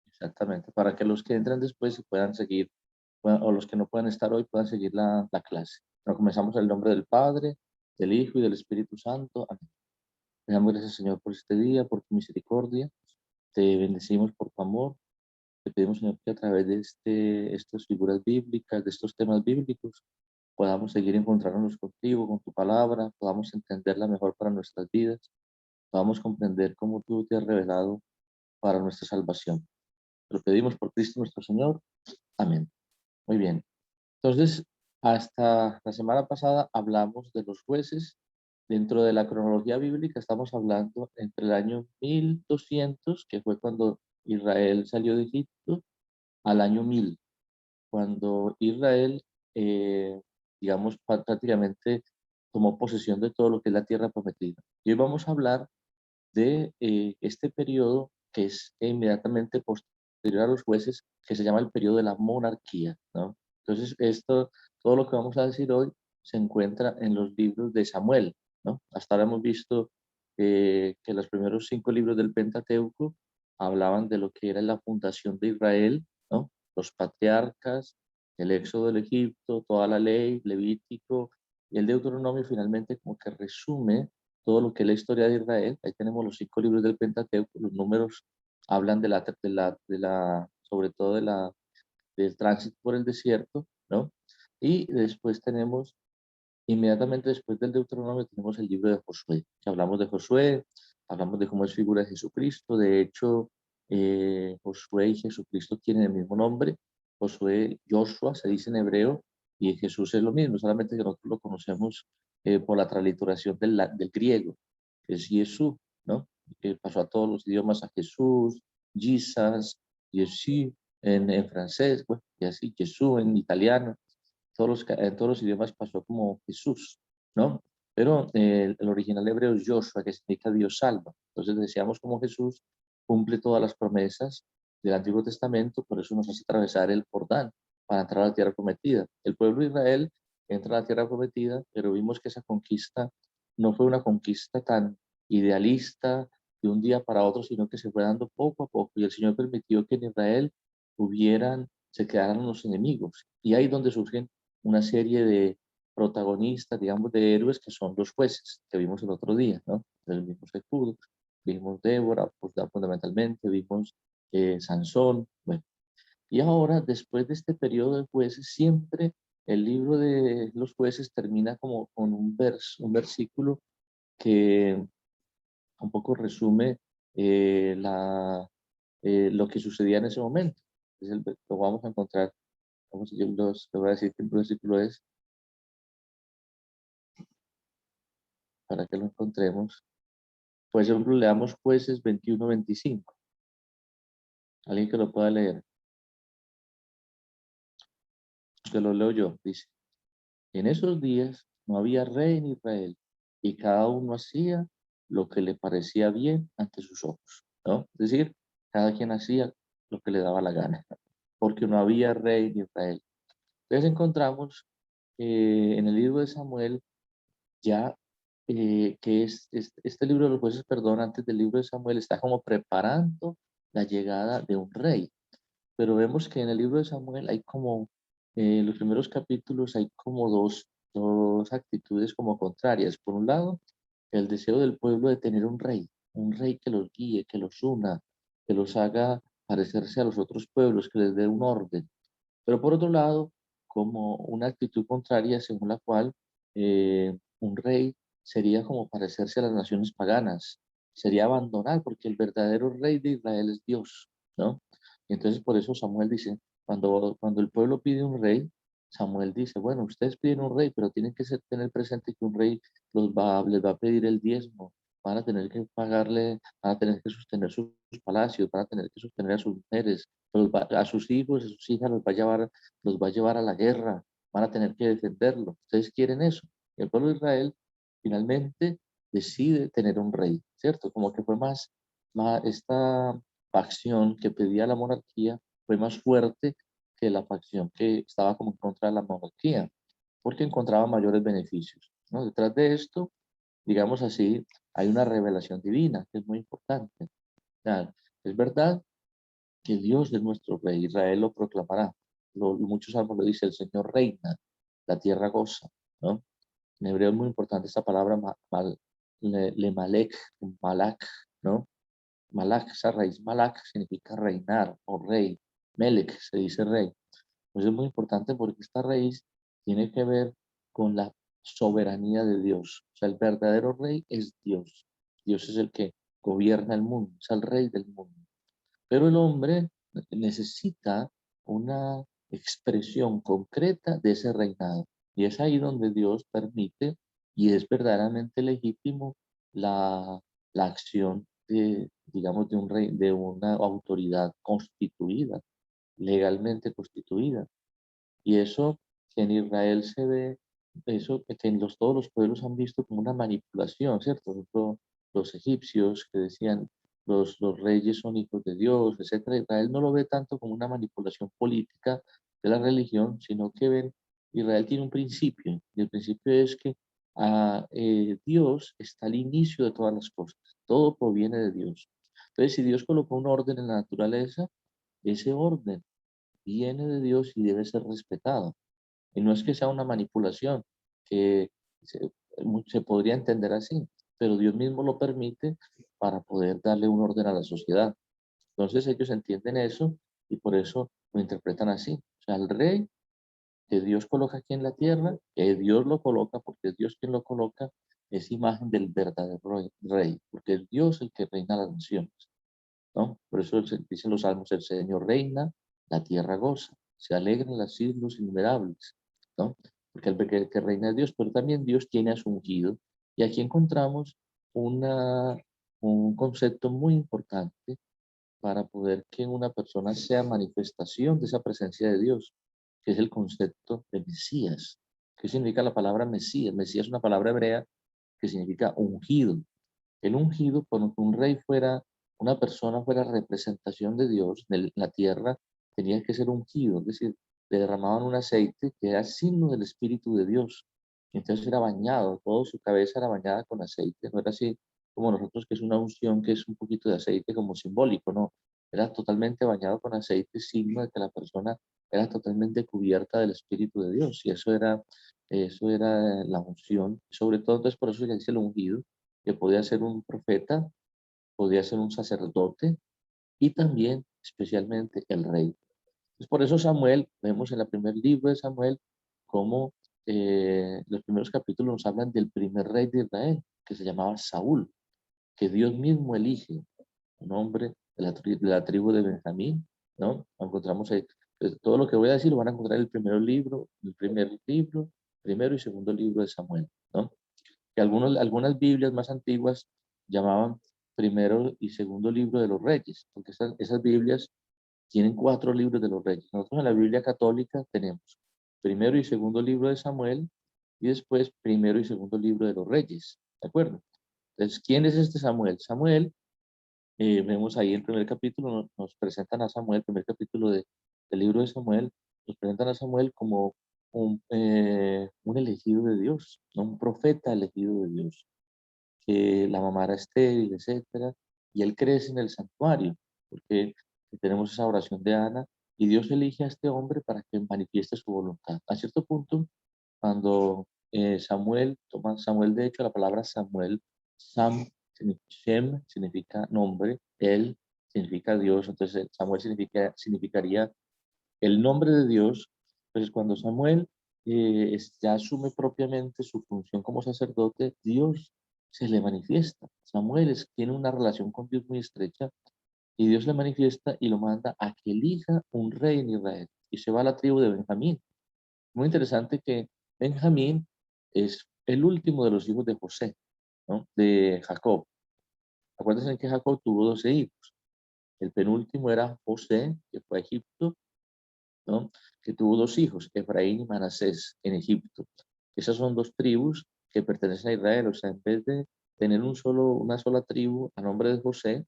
exactamente, para que los que entran después se puedan seguir, o los que no puedan estar hoy puedan seguir la clase. Pero comenzamos en el nombre del Padre, del Hijo y del Espíritu Santo. Amén. Te damos gracias, Señor, por este día, por tu misericordia. Te bendecimos por tu amor. Te pedimos, Señor, que a través de estas figuras bíblicas, de estos temas bíblicos, podamos seguir encontrándonos contigo, con tu palabra, podamos entenderla mejor para nuestras vidas, podamos comprender cómo tú te has revelado para nuestra salvación. Te lo pedimos por Cristo nuestro Señor. Amén. Muy bien. Entonces, hasta la semana pasada hablamos de los jueces. Dentro de la cronología bíblica estamos hablando entre el año 1200, que fue cuando Israel salió de Egipto, al año 1000, cuando Israel, eh, digamos, prácticamente tomó posesión de todo lo que es la tierra prometida. Y hoy vamos a hablar de este periodo que es inmediatamente posterior a los jueces, que se llama el periodo de la monarquía, ¿no? Entonces, todo lo que vamos a decir hoy se encuentra en los libros de Samuel, ¿no? Hasta ahora hemos visto que los primeros 5 libros del Pentateuco hablaban de lo que era la fundación de Israel, ¿no? Los patriarcas, el éxodo del Egipto, toda la ley, Levítico, y el Deuteronomio finalmente como que resume todo lo que es la historia de Israel. Ahí tenemos los 5 libros del Pentateuco, los números hablan sobre todo del tránsito por el desierto, ¿no? Y después tenemos, inmediatamente después del Deuteronomio, tenemos el libro de Josué, que hablamos de Josué, hablamos de cómo es figura de Jesucristo. De hecho, Josué y Jesucristo tienen el mismo nombre. Josué, Joshua, se dice en hebreo, y Jesús es lo mismo, solamente que nosotros lo conocemos por la transliteración del griego, que es Jesús, ¿no? Que pasó a todos los idiomas a Jesús, Jesus, Jesús en francés, bueno, y así, Jesús en italiano, en todos los idiomas pasó como Jesús, ¿no? Pero el original hebreo es Joshua, que significa Dios salva. Entonces decíamos como Jesús cumple todas las promesas del Antiguo Testamento, por eso nos hace atravesar el Jordán para entrar a la tierra prometida. El pueblo de Israel entra a la tierra prometida, pero vimos que esa conquista no fue una conquista tan idealista de un día para otro, sino que se fue dando poco a poco, y el Señor permitió que en Israel se quedaran los enemigos. Y ahí donde surgen una serie de protagonistas, digamos, de héroes, que son los jueces, que vimos el otro día, ¿no? Entonces vimos Jesús, vimos Débora, pues, fundamentalmente, vimos Sansón, bueno. Y ahora, después de este periodo de jueces, siempre el libro de los jueces termina como con un versículo que un poco resume lo que sucedía en ese momento. Lo vamos a encontrar, vamos, le voy a decir qué versículo es, para que lo encontremos. Por ejemplo, leamos Jueces 21-25. Alguien que lo pueda leer. Que lo leo yo. Dice: en esos días no había rey en Israel, y cada uno hacía lo que le parecía bien ante sus ojos, ¿no? Es decir, cada quien hacía lo que le daba la gana, porque no había rey en Israel. Entonces encontramos en el libro de Samuel ya que este libro de los jueces, perdón, antes del libro de Samuel, está como preparando la llegada de un rey. Pero vemos que en el libro de Samuel hay como, en los primeros capítulos hay como dos actitudes como contrarias. Por un lado, el deseo del pueblo de tener un rey que los guíe, que los una, que los haga parecerse a los otros pueblos, que les dé un orden. Pero por otro lado, como una actitud contraria según la cual un rey sería como parecerse a las naciones paganas, sería abandonar, porque el verdadero rey de Israel es Dios, ¿no? Y entonces por eso Samuel dice, cuando el pueblo pide un rey, Samuel dice, bueno, ustedes piden un rey, pero tienen que tener presente que un rey les va a pedir el diezmo, van a tener que pagarle, van a tener que sostener sus palacios, van a tener que sostener a sus mujeres, a sus hijos, a sus hijas los va a llevar a la guerra, van a tener que defenderlo. ¿Ustedes quieren eso? Y el pueblo de Israel finalmente decide tener un rey, ¿cierto? Como que fue más esta facción que pedía la monarquía fue más fuerte que la facción que estaba como en contra de la monarquía, porque encontraba mayores beneficios, ¿no? Detrás de esto, digamos así, hay una revelación divina que es muy importante. sea, es verdad que Dios es nuestro rey, Israel lo proclamará. Muchos salmos lo dice, el Señor reina, la tierra goza, ¿no? En hebreo es muy importante esta palabra, lemalek, malak, ¿no? Malak, esa raíz malak significa reinar o rey. Melek se dice rey. Pues es muy importante porque esta raíz tiene que ver con la soberanía de Dios. O sea, el verdadero rey es Dios. Dios es el que gobierna el mundo, es el rey del mundo. Pero el hombre necesita una expresión concreta de ese reinado. Y es ahí donde Dios permite y es verdaderamente legítimo la, la acción de, digamos, de un rey, de una autoridad constituida, legalmente constituida. Y eso que en Israel se ve, eso que todos los pueblos han visto como una manipulación, ¿cierto? Por ejemplo, los egipcios que decían los reyes son hijos de Dios, etcétera. Israel no lo ve tanto como una manipulación política de la religión, sino que ven, Israel tiene un principio, y el principio es que Dios está al inicio de todas las cosas, todo proviene de Dios. Entonces, si Dios colocó un orden en la naturaleza, ese orden viene de Dios y debe ser respetado. Y no es que sea una manipulación, que se podría entender así, pero Dios mismo lo permite para poder darle un orden a la sociedad. Entonces ellos entienden eso y por eso lo interpretan así. O sea, el rey que Dios coloca aquí en la tierra, que Dios lo coloca, porque es Dios quien lo coloca, es imagen del verdadero rey, porque es Dios el que reina las naciones, ¿no? Por eso dicen los salmos, el Señor reina, la tierra goza, se alegran las islas innumerables, ¿no? Porque el que reina es Dios, pero también Dios tiene a su ungido. Y aquí encontramos una, un concepto muy importante para poder que una persona sea manifestación de esa presencia de Dios, que es el concepto de Mesías. ¿Qué significa la palabra Mesías? Mesías es una palabra hebrea que significa ungido. El ungido, cuando un rey fuera, una persona fuera representación de Dios en la tierra, tenía que ser ungido, es decir, le derramaban un aceite que era signo del Espíritu de Dios. Entonces era bañado, toda su cabeza era bañada con aceite, no era así como nosotros que es una unción que es un poquito de aceite como simbólico, no, era totalmente bañado con aceite, signo de que la persona era totalmente cubierta del Espíritu de Dios y eso era la unción, sobre todo entonces por eso se dice el ungido, que podía ser un profeta, podía ser un sacerdote y también especialmente el rey. Pues por eso Samuel, vemos en el primer libro de Samuel, cómo los primeros capítulos nos hablan del primer rey de Israel, que se llamaba Saúl, que Dios mismo elige, un hombre de la tribu de Benjamín, ¿no? Encontramos ahí, pues, todo lo que voy a decir lo van a encontrar en el primero y segundo libro de Samuel, ¿no? Que algunas Biblias más antiguas llamaban primero y segundo libro de los reyes, porque esas Biblias tienen 4 libros de los reyes. Nosotros en la Biblia católica tenemos primero y segundo libro de Samuel y después primero y segundo libro de los reyes, ¿de acuerdo? Entonces, ¿quién es este Samuel? Samuel, vemos ahí el primer capítulo, nos presentan a Samuel, el primer capítulo del libro de Samuel, nos presentan a Samuel como un elegido de Dios, ¿no? Un profeta elegido de Dios, que la mamá era estéril, etcétera, y él crece en el santuario, porque tenemos esa oración de Ana, y Dios elige a este hombre para que manifieste su voluntad. A cierto punto, cuando Samuel, de hecho, la palabra Samuel, Shem significa nombre, él significa Dios, entonces Samuel significaría el nombre de Dios. Entonces, cuando Samuel ya asume propiamente su función como sacerdote, Dios se le manifiesta. Tiene una relación con Dios muy estrecha y Dios le manifiesta y lo manda a que elija un rey en Israel y se va a la tribu de Benjamín. Muy interesante que Benjamín es el último de los hijos de José, ¿no? De Jacob. Acuérdense que Jacob tuvo 12 hijos. El penúltimo era José, que fue a Egipto, ¿no? Que tuvo 2 hijos, Efraín y Manasés, en Egipto. Esas son 2 tribus que pertenecen a Israel, o sea, en vez de tener una sola tribu a nombre de José,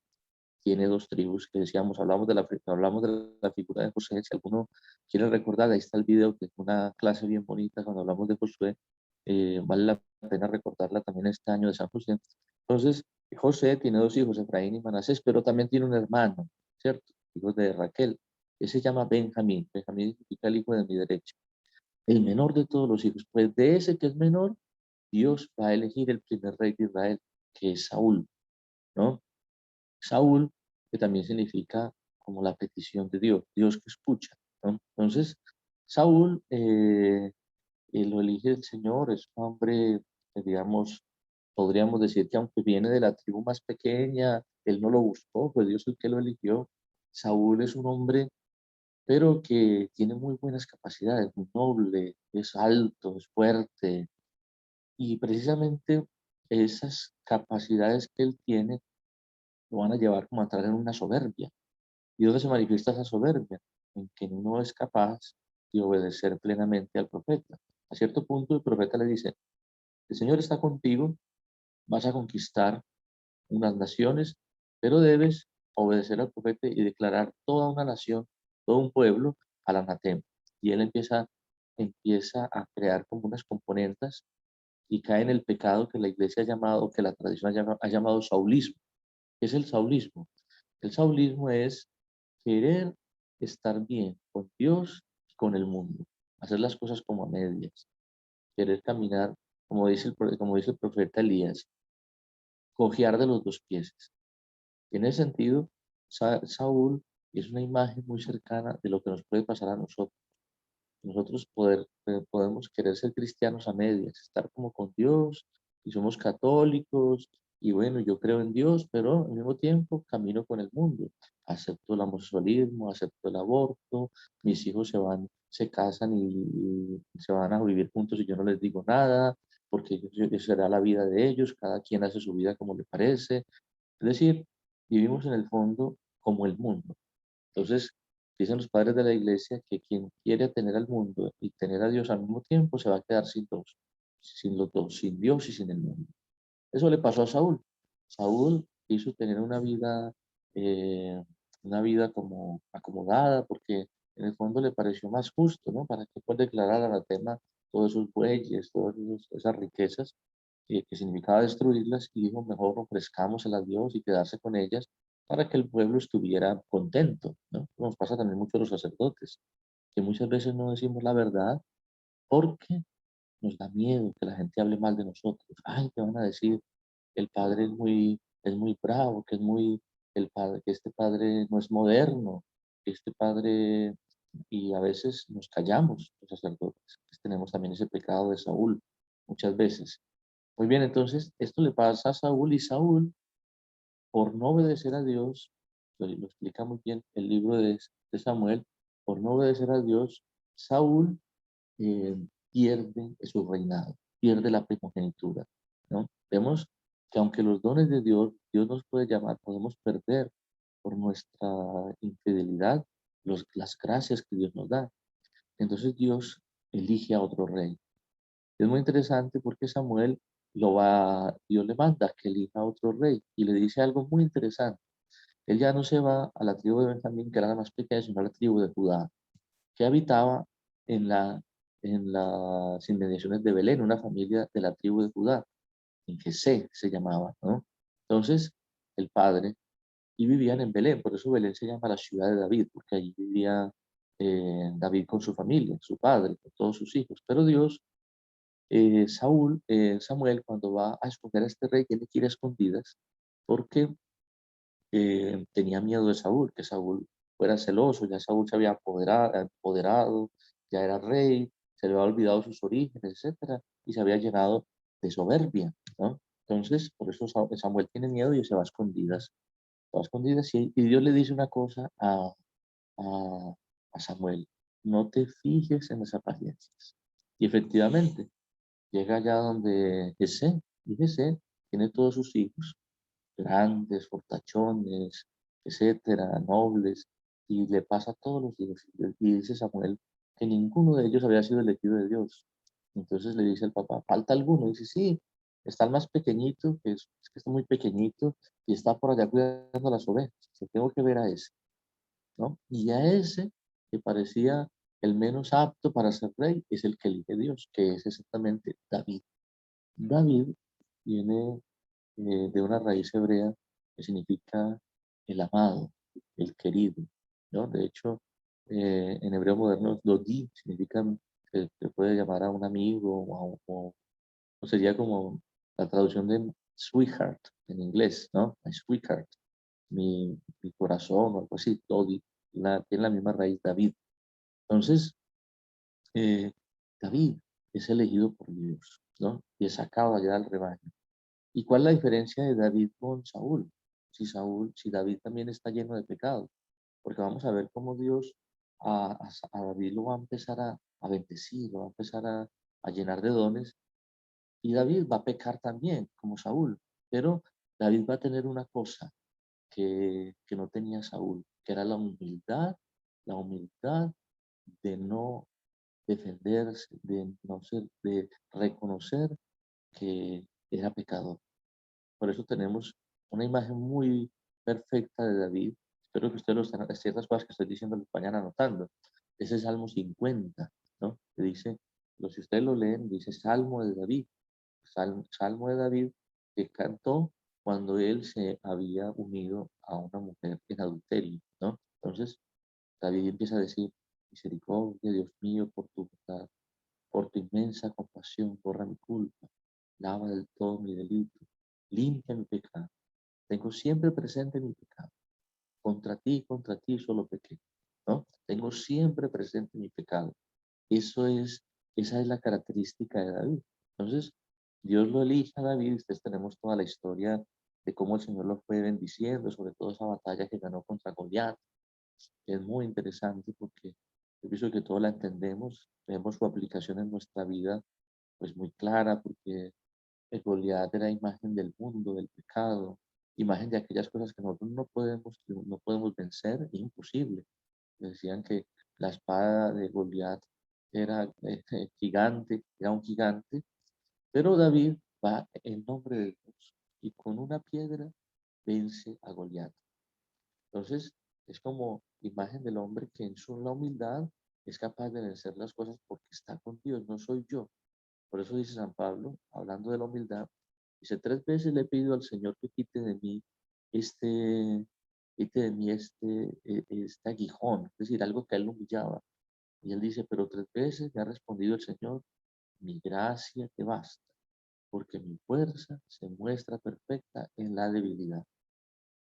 tiene 2 tribus que decíamos, hablamos de la figura de José, si alguno quiere recordar, ahí está el video, que es una clase bien bonita cuando hablamos de Josué, vale la pena recordarla también este año de San José. Entonces, José tiene dos hijos, Efraín y Manasés, pero también tiene un hermano, ¿cierto? Hijo de Raquel. Ese se llama Benjamín. Benjamín significa el hijo de mi derecha. El menor de todos los hijos. Pues de ese que es menor, Dios va a elegir el primer rey de Israel, que es Saúl, ¿no? Saúl, que también significa como la petición de Dios, Dios que escucha, ¿no? Entonces, Saúl lo elige el Señor, es un hombre, digamos, podríamos decir que aunque viene de la tribu más pequeña, él no lo buscó, pues Dios es el que lo eligió. Saúl es un hombre, pero que tiene muy buenas capacidades, muy noble, es alto, es fuerte, y precisamente esas capacidades que él tiene lo van a llevar como a entrar en una soberbia. ¿Y dónde se manifiesta esa soberbia? En que no es capaz de obedecer plenamente al profeta. A cierto punto el profeta le dice, el Señor está contigo, vas a conquistar unas naciones, pero debes obedecer al profeta y declarar toda una nación, todo un pueblo al anatema. Y él empieza a crear como unas componentes y cae en el pecado que la iglesia ha llamado, que la tradición ha llamado saulismo. ¿Qué es el saulismo? El saulismo es querer estar bien con Dios y con el mundo, hacer las cosas como a medias, querer caminar, como dice el profeta Elías, cojear de los dos pies. En ese sentido, Saúl es una imagen muy cercana de lo que nos puede pasar a nosotros. Nosotros podemos querer ser cristianos a medias, estar como con Dios y somos católicos y bueno, yo creo en Dios, pero al mismo tiempo camino con el mundo. Acepto el homosexualismo, acepto el aborto, mis hijos se casan y se van a vivir juntos y yo no les digo nada, porque eso será la vida de ellos, cada quien hace su vida como le parece. Es decir, vivimos en el fondo como el mundo. Entonces, dicen los padres de la iglesia que quien quiere tener al mundo y tener a Dios al mismo tiempo se va a quedar sin dos, sin los dos, sin Dios y sin el mundo. Eso le pasó a Saúl. Saúl quiso tener eh, una vida como acomodada, porque en el fondo le pareció más justo, ¿no? ¿Para que puede declarar anatema todos esos bueyes, esas riquezas que significaba destruirlas? Y dijo, mejor ofrezcámoselas a Dios y quedarse con ellas para que el pueblo estuviera contento, ¿no? Nos pasa también mucho a los sacerdotes, que muchas veces no decimos la verdad porque nos da miedo que la gente hable mal de nosotros. Ay, ¿qué van a decir? El padre es muy bravo, que este padre no es moderno, que este padre, y a veces nos callamos los sacerdotes. Pues tenemos también ese pecado de Saúl, muchas veces. Muy bien, entonces esto le pasa a Saúl y Saúl, por no obedecer a Dios, lo explica muy bien el libro de Samuel, por no obedecer a Dios, Saúl eh, pierde su reinado, pierde la primogenitura, ¿no? Vemos que aunque los dones de Dios, Dios nos puede llamar, podemos perder por nuestra infidelidad las gracias que Dios nos da. Entonces Dios elige a otro rey. Es muy interesante porque Dios le manda que elija a otro rey y le dice algo muy interesante. Él ya no se va a la tribu de Benjamín, que era la más pequeña, sino a la tribu de Judá, que habitaba en, la, en las inmediaciones de Belén, una familia de la tribu de Judá, en Jesé se llamaba, ¿no? Entonces, el padre, y vivían en Belén, por eso Belén se llama la ciudad de David, porque allí vivía David con su familia, su padre, con todos sus hijos. Pero Dios, Samuel, cuando va a escoger a este rey, tiene que ir a escondidas, porque tenía miedo de Saúl, que Saúl fuera celoso, ya Saúl se había apoderado, ya era rey, se le había olvidado sus orígenes, etcétera, y se había llenado de soberbia, ¿no? Entonces, por eso Samuel tiene miedo y se va a escondidas y Dios le dice una cosa a, a Samuel, no te fijes en las apariencias. Y efectivamente, llega allá donde Jesé, y Jesé tiene todos sus hijos, grandes, fortachones, etcétera, nobles, y le pasa a todos los hijos. Y dice Samuel que ninguno de ellos había sido elegido de Dios. Entonces le dice el papá, ¿falta alguno? Dice, sí, está el más pequeñito, es que está muy pequeñito, y está por allá cuidando las ovejas. Yo tengo que ver a ese, ¿no? Y a ese, que parecía el menos apto para ser rey, es el que elige Dios, que es exactamente David. David tiene de una raíz hebrea que significa el amado, el querido, ¿no? De hecho, en hebreo moderno, Dodi significa, se puede llamar a un amigo o sería como la traducción de sweetheart en inglés, ¿no? My sweetheart, mi corazón o algo así, Dodi, tiene la misma raíz David. Entonces, eh, David es elegido por Dios, ¿no? Y es sacado allá del rebaño. ¿Y cuál es la diferencia de David con Saúl? Si David también está lleno de pecado, porque vamos a ver cómo Dios a David lo va a empezar a bendecir, lo va a empezar a llenar de dones, y David va a pecar también, como Saúl, pero David va a tener una cosa que no tenía Saúl, que era la humildad de no defenderse, de no ser, de reconocer que era pecador. Por eso tenemos una imagen muy perfecta de David. Espero que ustedes lo estén, ciertas cosas que estoy diciendo los vayan anotando. Ese es Salmo 50, ¿no? Que dice, si ustedes lo leen, dice Salmo de David. Salmo de David que cantó cuando él se había unido a una mujer en adulterio, ¿no? Entonces, David empieza a decir, misericordia, Dios mío, por tu bondad, por tu inmensa compasión, borra mi culpa, lava del todo mi delito, limpia mi pecado. Tengo siempre presente mi pecado. Contra ti solo pequé, ¿no? Tengo siempre presente mi pecado. Eso es, esa es la característica de David. Entonces, Dios lo elige a David, ustedes tenemos toda la historia de cómo el Señor lo fue bendiciendo, sobre todo esa batalla que ganó contra Goliat. Es muy interesante porque yo pienso que todos la entendemos, vemos su aplicación en nuestra vida, pues muy clara, porque el Goliat era imagen del mundo, del pecado, imagen de aquellas cosas que nosotros no podemos vencer, es imposible. Decían que la espada de Goliat era gigante, era un gigante, pero David va en nombre de Dios y con una piedra vence a Goliat. Entonces, es como imagen del hombre que en su la humildad es capaz de vencer las cosas porque está con Dios, no soy yo. Por eso dice San Pablo, hablando de la humildad, dice, 3 veces le pido al Señor que este, quite de mí este aguijón, es decir, algo que a él lo humillaba. Y él dice, pero 3 veces me ha respondido el Señor, mi gracia te basta, porque mi fuerza se muestra perfecta en la debilidad.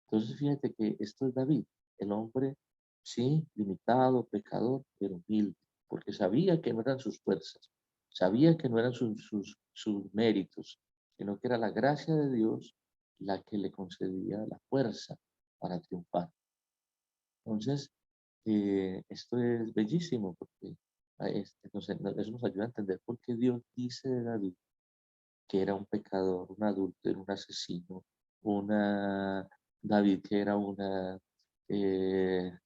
Entonces fíjate que esto es David, el hombre, sí, limitado, pecador, pero humilde, porque sabía que no eran sus fuerzas, sabía que no eran sus méritos, sino que era la gracia de Dios la que le concedía la fuerza para triunfar. Entonces, esto es bellísimo, porque eso nos ayuda a entender por qué Dios dice de David que era un pecador, un adúltero, un asesino, una David que eh,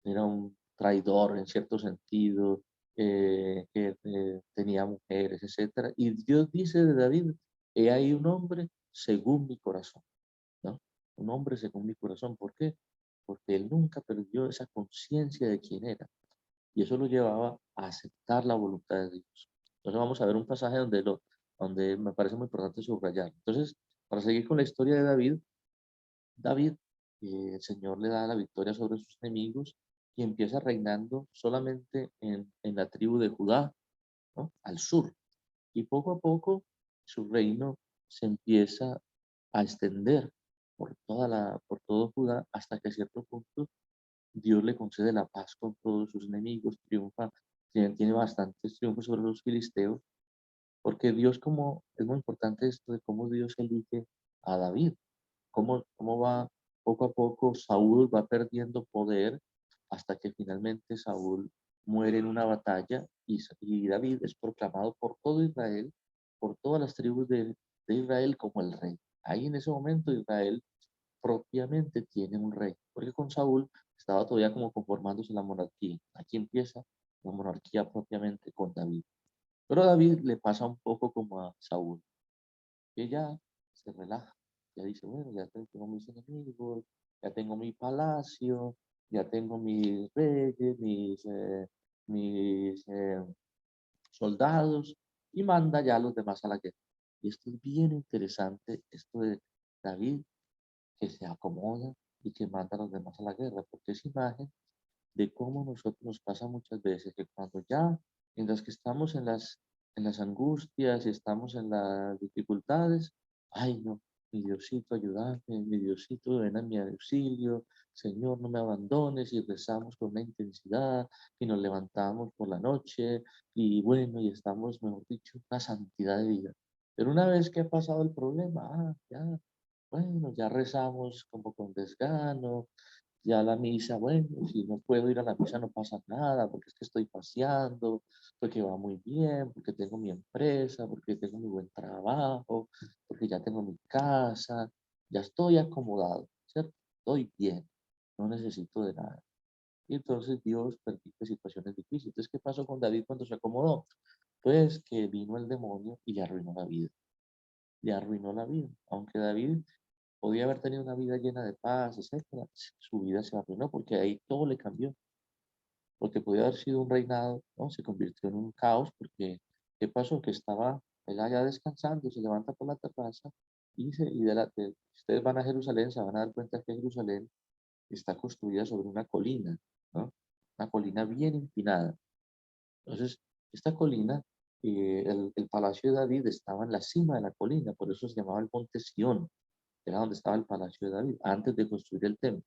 era un traidor en cierto sentido, que tenía mujeres, etcétera. Y Dios dice de David, he ahí un hombre según mi corazón, ¿no? Un hombre según mi corazón. ¿Por qué? Porque él nunca perdió esa conciencia de quién era. Y eso lo llevaba a aceptar la voluntad de Dios. Entonces vamos a ver un pasaje donde me parece muy importante subrayar. Entonces, para seguir con la historia de David, David, el Señor le da la victoria sobre sus enemigos y empieza reinando solamente en la tribu de Judá, ¿no? Al sur. Y poco a poco su reino se empieza a extender por todo Judá hasta que a cierto punto Dios le concede la paz con todos sus enemigos, triunfa, tiene bastantes triunfos sobre los filisteos, porque Dios, como es muy importante esto de cómo Dios elige a David, cómo va poco a poco Saúl va perdiendo poder hasta que finalmente Saúl muere en una batalla y David es proclamado por todo Israel, por todas las tribus de Israel como el rey. Ahí en ese momento Israel propiamente tiene un rey, porque con Saúl estaba todavía como conformándose la monarquía. Aquí empieza la monarquía propiamente con David. Pero a David le pasa un poco como a Saúl, que ya se relaja, ya dice, bueno, ya tengo mis enemigos, ya tengo mi palacio, ya tengo mis reyes, mis soldados, y manda ya a los demás a la guerra. Y esto es bien interesante, esto David que se acomoda y que manda a los demás a la guerra, porque es imagen de cómo nosotros nos pasa muchas veces que cuando ya, mientras que estamos en las angustias y estamos en las dificultades, ay no, mi Diosito ayúdame, mi Diosito ven a mi auxilio, Señor no me abandones y rezamos con una intensidad y nos levantamos por la noche y bueno, y estamos, mejor dicho, una santidad de vida. Pero una vez que ha pasado el problema, ya, bueno, ya rezamos como con desgano, ya la misa, bueno, si no puedo ir a la misa no pasa nada, porque es que estoy paseando, porque va muy bien, porque tengo mi empresa, porque tengo mi buen trabajo, porque ya tengo mi casa, ya estoy acomodado, ¿cierto? Estoy bien, no necesito de nada. Y entonces Dios permite situaciones difíciles. Entonces, ¿qué pasó con David cuando se acomodó? Pues que vino el demonio y le arruinó la vida. Le arruinó la vida. Aunque David podía haber tenido una vida llena de paz, etcétera, su vida se arruinó porque ahí todo le cambió. Porque podía haber sido un reinado, ¿no? Se convirtió en un caos porque, ¿qué pasó? Que estaba él allá descansando, se levanta por la terraza y ustedes van a Jerusalén, se van a dar cuenta que Jerusalén está construida sobre una colina, ¿no? Una colina bien empinada. Entonces, esta colina, el palacio de David estaba en la cima de la colina, por eso se llamaba el Monte Sión, era donde estaba el palacio de David, antes de construir el templo.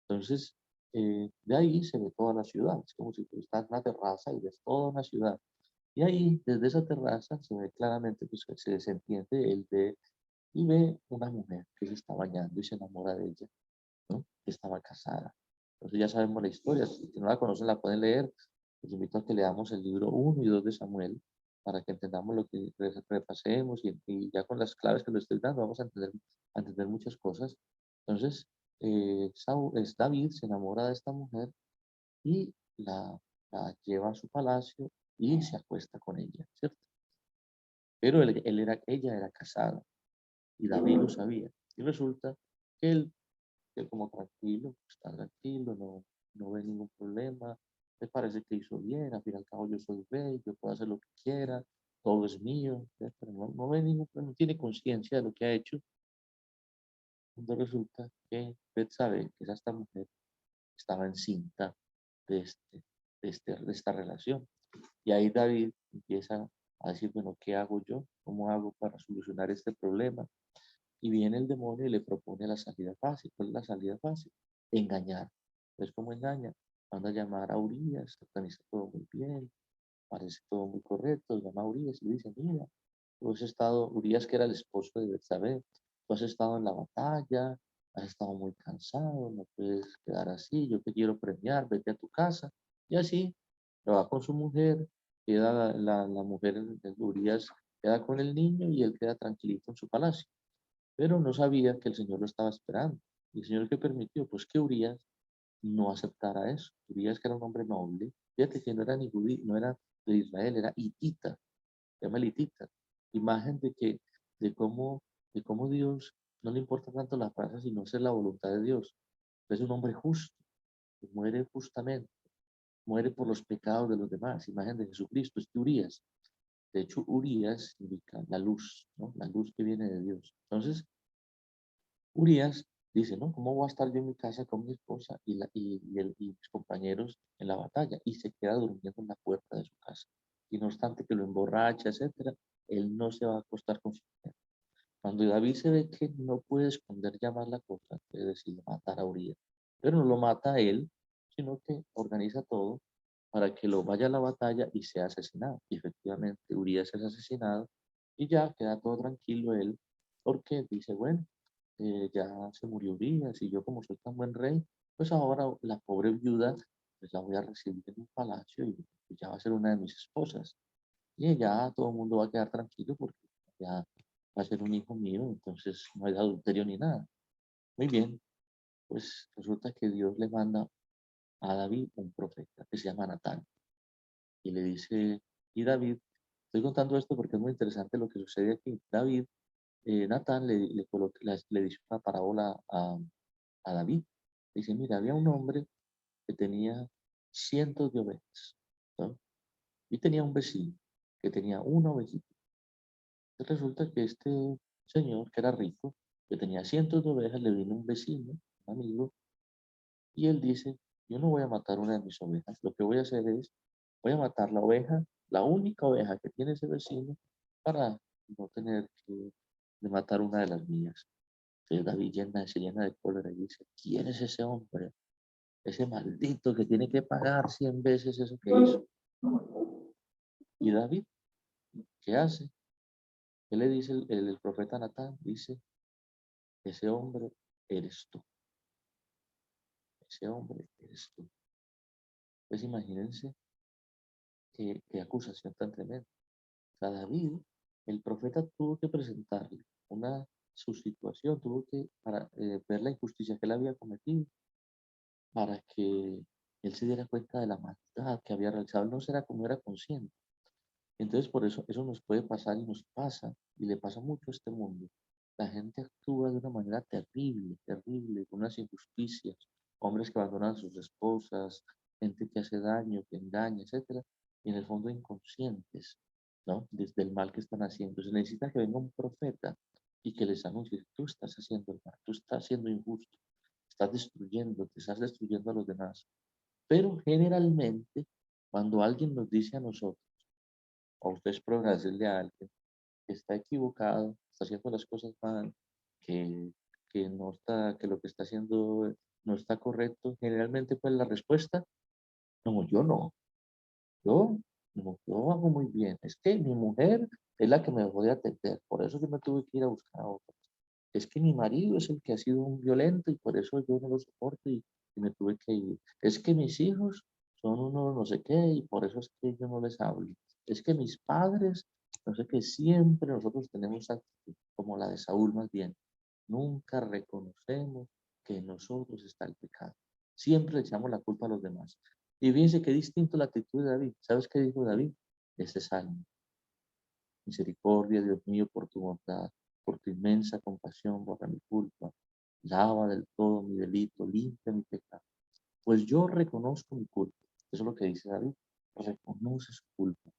Entonces, de ahí se ve toda la ciudad, es como si tú estás en una terraza y ves toda una ciudad. Y ahí, desde esa terraza, se ve claramente, pues que se entiende, él ve y ve una mujer que se está bañando y se enamora de ella, ¿no? Que estaba casada. Entonces ya sabemos la historia, si no la conocen la pueden leer. Les invito a que leamos el libro 1 y 2 de Samuel para que entendamos lo que repasemos y ya con las claves que lo estoy dando vamos a entender muchas cosas. Entonces, David se enamora de esta mujer y la lleva a su palacio y se acuesta con ella, ¿cierto? Pero ella era casada y David lo sabía. Y resulta que él como tranquilo, está tranquilo, no ve ningún problema, me parece que hizo bien, al fin y al cabo yo soy rey, yo puedo hacer lo que quiera, todo es mío, pero no ve ningún problema, no tiene conciencia de lo que ha hecho. Cuando resulta que Betsabé, que es esta mujer, estaba encinta de, este, de esta relación. Y ahí David empieza a decir, bueno, ¿qué hago yo? ¿Cómo hago para solucionar este problema? Y viene el demonio y le propone la salida fácil. ¿Cuál es la salida fácil? Engañar. ¿Ves cómo engaña? Manda a llamar a Urias, organiza todo muy bien, parece todo muy correcto, llama a Urias y le dice, mira, tú has estado, Urias que era el esposo de Betsabé, tú has estado en la batalla, has estado muy cansado, no puedes quedar así, yo te quiero premiar, vete a tu casa. Y así, lo va con su mujer, queda la mujer de Urias, queda con el niño y él queda tranquilito en su palacio. Pero no sabía que el Señor lo estaba esperando. ¿Y el Señor qué permitió? Pues que Urias no aceptara eso. Urias, que era un hombre noble, fíjate que no era ni judío, no era de Israel, era hitita, se llama el hitita. Imagen de cómo Dios no le importa tanto la raza, sino hacer la voluntad de Dios. Es un hombre justo, que muere justamente, muere por los pecados de los demás. Imagen de Jesucristo, es Urias. De hecho, Urias indica la luz, ¿no? La luz que viene de Dios. Entonces, Urias dice, ¿no? ¿Cómo voy a estar yo en mi casa con mi esposa y mis compañeros en la batalla? Y se queda durmiendo en la puerta de su casa. Y no obstante que lo emborracha, etcétera, él no se va a acostar con su mujer. Cuando David se ve que no puede esconder ya más la cosa, entonces decide matar a Urias. Pero no lo mata a él, sino que organiza todo para que lo vaya a la batalla y sea asesinado. Y efectivamente, Urias es asesinado y ya queda todo tranquilo él, porque dice, bueno, ya se murió Urias y yo como soy tan buen rey, pues ahora la pobre viuda, pues la voy a recibir en un palacio y ya va a ser una de mis esposas. Y ya todo el mundo va a quedar tranquilo porque ya va a ser un hijo mío, entonces no hay adulterio ni nada. Muy bien, pues resulta que Dios le manda a David un profeta que se llama Natán y le dice, y David, estoy contando esto porque es muy interesante lo que sucede aquí. David, Natán le dice una parábola a David. Dice, mira, había un hombre que tenía cientos de ovejas, ¿no? Y tenía un vecino que tenía una ovejita. Resulta que este señor, que era rico, que tenía cientos de ovejas, le vino un vecino, un amigo, y él dice, yo no voy a matar una de mis ovejas, lo que voy a hacer es, voy a matar la oveja, la única oveja que tiene ese vecino, para no tener que de matar una de las mías. Entonces David se llena de cólera y dice, ¿quién es ese hombre? Ese maldito que tiene que pagar 100 veces eso que hizo. Y David, ¿qué hace? ¿Qué le dice el profeta Natán? Dice, ese hombre eres tú, ese hombre eres tú. Pues imagínense qué acusación tan tremenda. O sea, David, el profeta tuvo que presentarle su situación, tuvo que ver la injusticia que él había cometido para que él se diera cuenta de la maldad que había realizado. Él no era como era consciente. Entonces, por eso nos puede pasar y nos pasa, y le pasa mucho a este mundo. La gente actúa de una manera terrible, terrible, con unas injusticias. Hombres que abandonan a sus esposas, gente que hace daño, que engaña, etcétera, y en el fondo inconscientes, ¿no? Desde el mal que están haciendo. Se necesita que venga un profeta y que les anuncie, tú estás haciendo el mal, tú estás siendo injusto, estás destruyendo, te estás destruyendo a los demás. Pero generalmente, cuando alguien nos dice a nosotros, o ustedes prueben decirle a alguien que está equivocado, está haciendo las cosas mal, que, que no está, que lo que está haciendo no está correcto, generalmente pues la respuesta, no, yo no, yo no, yo hago muy bien, es que mi mujer es la que me dejó de atender, por eso yo me tuve que ir a buscar a otra. Es que mi marido es el que ha sido un violento y por eso yo no lo soporto y me tuve que ir. Es que mis hijos son unos no sé qué y por eso es que yo no les hablo. Es que mis padres, no sé qué, siempre nosotros tenemos actitud como la de Saúl más bien. Nunca reconocemos que en nosotros está el pecado. Siempre le echamos la culpa a los demás. Y fíjense qué distinto la actitud de David. ¿Sabes qué dijo David? Ese salmo. Misericordia, Dios mío, por tu bondad, por tu inmensa compasión, borra mi culpa, lava del todo mi delito, limpia mi pecado. Pues yo reconozco mi culpa. Eso es lo que dice David. Reconoce su culpa.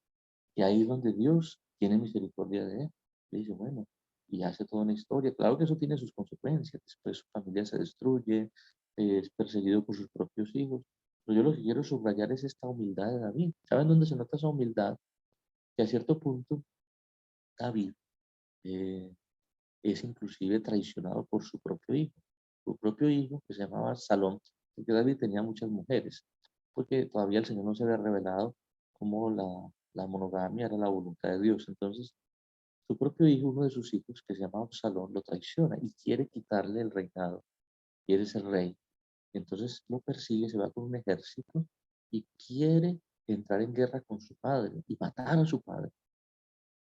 Y ahí es donde Dios tiene misericordia de él. Le dice, bueno, y hace toda una historia. Claro que eso tiene sus consecuencias. Después su familia se destruye, es perseguido por sus propios hijos. Pero yo lo que quiero subrayar es esta humildad de David. ¿Saben dónde se nota esa humildad? Que a cierto punto David eh, es inclusive traicionado por su propio hijo. Su propio hijo, que se llamaba Salón, porque David tenía muchas mujeres, porque todavía el Señor no se había revelado cómo la monogamia era la voluntad de Dios. Entonces, su propio hijo, uno de sus hijos, que se llamaba Salón, lo traiciona y quiere quitarle el reinado, quiere ser rey. Entonces lo persigue, se va con un ejército y quiere entrar en guerra con su padre y matar a su padre.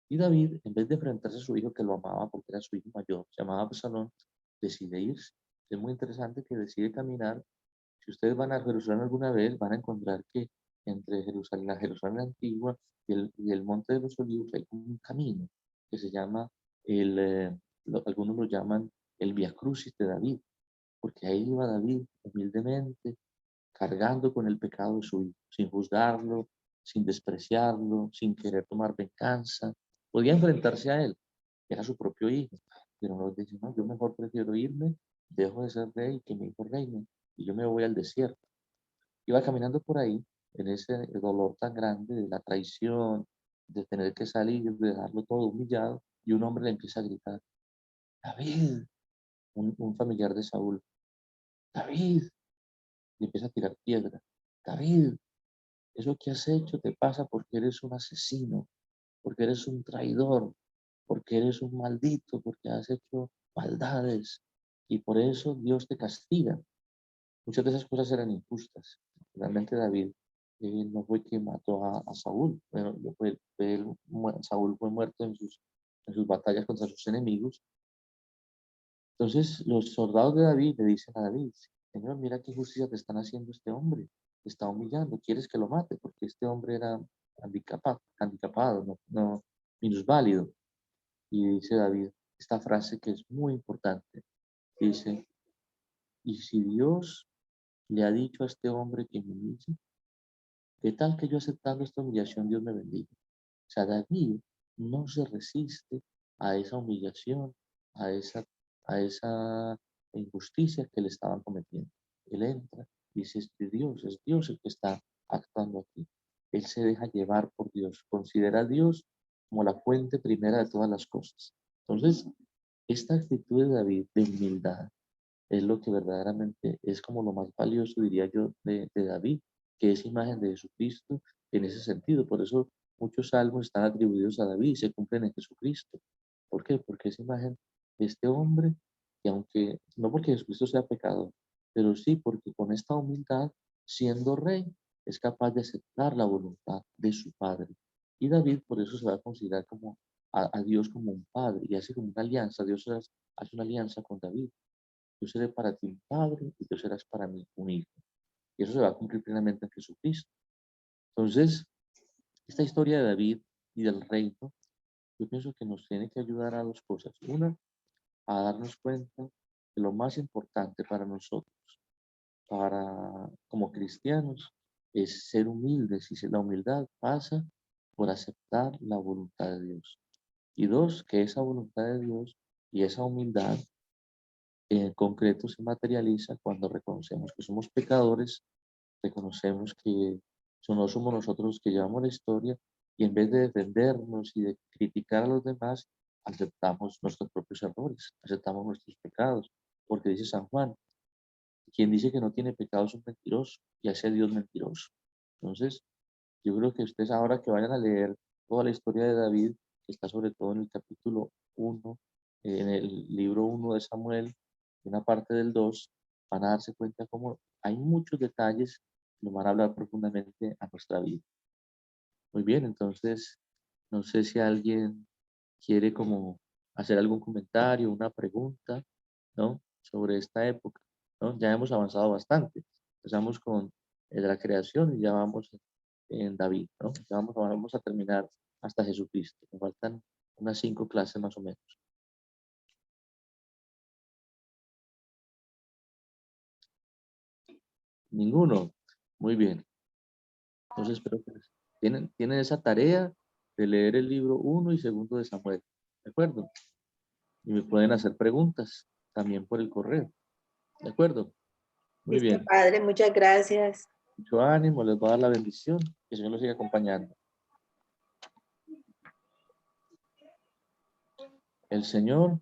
Y David, en vez de enfrentarse a su hijo que lo amaba porque era su hijo mayor, se llamaba Absalón, decide irse. Es muy interesante que decide caminar. Si ustedes van a Jerusalén alguna vez, van a encontrar que entre Jerusalén, la Jerusalén antigua y el Monte de los Olivos hay como un camino que se llama, algunos lo llaman el Via Crucis de David, porque ahí iba David humildemente, cargando con el pecado de su hijo, sin juzgarlo, sin despreciarlo, sin querer tomar venganza. Podía enfrentarse a él, era su propio hijo, pero no dice, no, yo mejor prefiero irme, dejo de ser rey, que mi hijo reine, y yo me voy al desierto. Iba caminando por ahí, en ese dolor tan grande de la traición, de tener que salir, de dejarlo todo humillado, y un hombre le empieza a gritar, David, un familiar de Saúl, David, y empieza a tirar piedra. David, eso que has hecho te pasa porque eres un asesino, porque eres un traidor, porque eres un maldito, porque has hecho maldades y por eso Dios te castiga. Muchas de esas cosas eran injustas. Realmente David no fue quien mató a Saúl. Bueno, Saúl fue muerto en sus batallas contra sus enemigos. Entonces los soldados de David le dicen a David, Señor, mira qué justicia te están haciendo este hombre, te está humillando, quieres que lo mate, porque este hombre era handicapado, no, minusválido. Y dice David esta frase que es muy importante, dice, y si Dios le ha dicho a este hombre que me humille, ¿qué tal que yo aceptando esta humillación Dios me bendiga? O sea, David no se resiste a esa humillación, a esa, a esa injusticia que le estaban cometiendo. Él entra y dice, es Dios el que está actuando aquí. Él se deja llevar por Dios, considera a Dios como la fuente primera de todas las cosas. Entonces, esta actitud de David, de humildad, es lo que verdaderamente es como lo más valioso, diría yo, de David, que es imagen de Jesucristo en ese sentido. Por eso muchos salmos están atribuidos a David y se cumplen en Jesucristo. ¿Por qué? Porque es imagen de este hombre que aunque, no porque Jesucristo sea pecador, pero sí porque con esta humildad, siendo rey, es capaz de aceptar la voluntad de su padre. Y David por eso se va a considerar como a Dios como un padre y hace como una alianza. Dios hace una alianza con David. Yo seré para ti un padre y tú serás para mí un hijo. Y eso se va a cumplir plenamente en Jesucristo. Entonces, esta historia de David y del reino, yo pienso que nos tiene que ayudar a dos cosas. Una, a darnos cuenta que lo más importante para nosotros, como cristianos, es ser humildes. Y la humildad pasa por aceptar la voluntad de Dios. Y dos, que esa voluntad de Dios y esa humildad en concreto se materializa cuando reconocemos que somos pecadores, reconocemos que no somos nosotros los que llevamos la historia y en vez de defendernos y de criticar a los demás, aceptamos nuestros propios errores, aceptamos nuestros pecados, porque dice San Juan, quien dice que no tiene pecado es un mentiroso y hace a Dios mentiroso. Entonces, yo creo que ustedes ahora que vayan a leer toda la historia de David, que está sobre todo en el capítulo 1, en el libro 1 de Samuel, una parte del 2, van a darse cuenta cómo hay muchos detalles que nos van a hablar profundamente a nuestra vida. Muy bien, entonces, no sé si alguien quiere como hacer algún comentario, una pregunta, ¿no? Sobre esta época, ¿no? Ya hemos avanzado bastante. Empezamos con la creación y ya vamos en David, ¿no? Ya vamos a terminar hasta Jesucristo. Nos faltan unas 5 clases más o menos. Ninguno. Muy bien. Entonces espero que tienen esa tarea de leer el libro 1 y 2 de Samuel. ¿De acuerdo? Y me pueden hacer preguntas también por el correo. ¿De acuerdo? Muy Listo, bien. Padre, muchas gracias. Mucho ánimo, les voy a dar la bendición. Que el Señor los siga acompañando. El Señor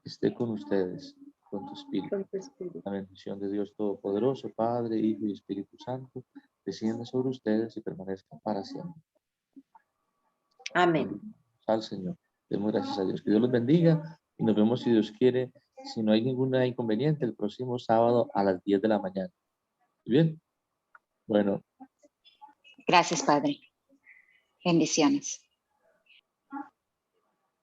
esté con ustedes, con tu espíritu. Con tu espíritu. La bendición de Dios Todopoderoso, Padre, Hijo y Espíritu Santo, descienda sobre ustedes y permanezca para siempre. Amén. Al Señor. Demos gracias a Dios. Que Dios los bendiga y nos vemos si Dios quiere, si no hay ningún inconveniente, el próximo sábado a las 10 de la mañana. ¿Bien? Bueno. Gracias, Padre. Bendiciones.